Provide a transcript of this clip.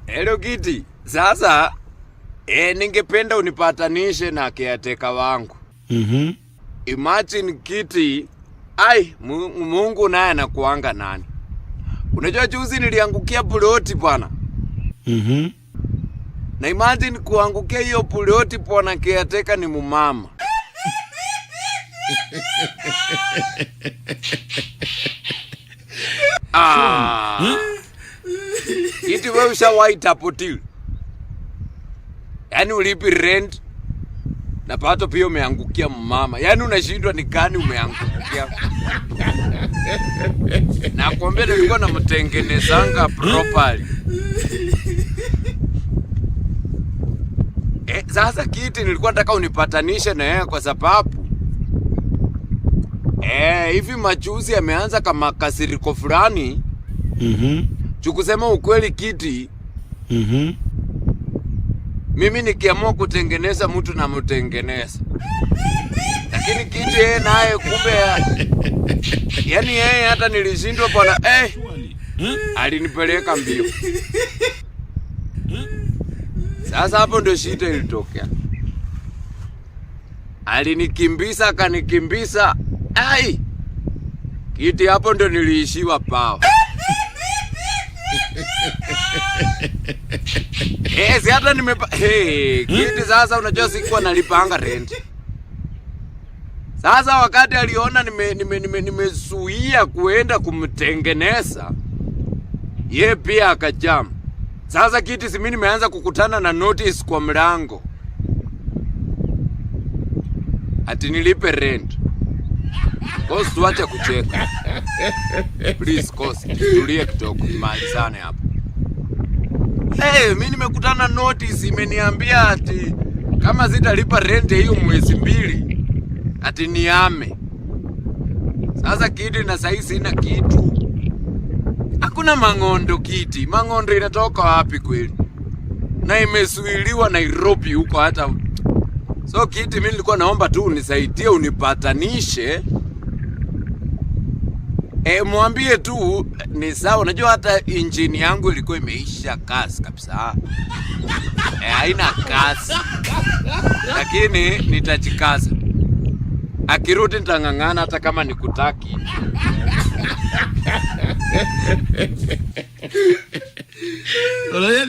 Hello Kiti, sasa ningependa unipatanishe na caretaker wangu. Imagine Kiti, Mungu naye anakuanga nani? Unajua juzi niliangukia ploti bwana. Na imagine kuangukia hiyo ploti bwana, caretaker ni mumama. Kiti wewe ushawahi tapotil. Yaani ulipi rent na pato pia umeangukia mama. Yaani unashindwa ni gani umeangukia. Na kuambia nilikuwa namtengenezanga properly. Sasa Kiti nilikuwa nataka unipatanishe na yeye kwa sababu hivi majuzi ameanza kama kasiriko fulani. Chukusema ukweli Kiti. Mimi nikiamua kutengeneza mtu na mtengeneza. Lakini Kiti yeye naye kumbe yaani yeye hata nilishindwa bwana alinipeleka mbio. Sasa hapo ndio shida ilitokea. Alinikimbiza akanikimbiza. Kiti hapo ndio niliishiwa pao. Si hata Kiti sasa unajua sikuwa nalipanga rent. Sasa wakati aliona nimezuia kuenda kumtengeneza, yeye pia akajam. Sasa Kiti si mimi nimeanza kukutana na notice kwa mlango. Ati nilipe rent. Kosi tuache kucheka. Please Kosi, tulie kidogo mali sana hapo. Mimi nimekutana notice imeniambia ati kama sitalipa rent hiyo mwezi 2 ati niame. Sasa Kiti na sasa sina kitu. Hakuna mangondo Kiti. Mangondo inatoka wapi kweli? Na imesuiliwa Nairobi huko hata. So Kiti mimi nilikuwa naomba tu unisaidie unipatanishe. Mwambie tu ni sawa. Unajua hata injini yangu ilikuwa imeisha kasi kabisa. Haina kasi. Lakini nitajikaza. Akirudi nitangangana hata kama nikutaki.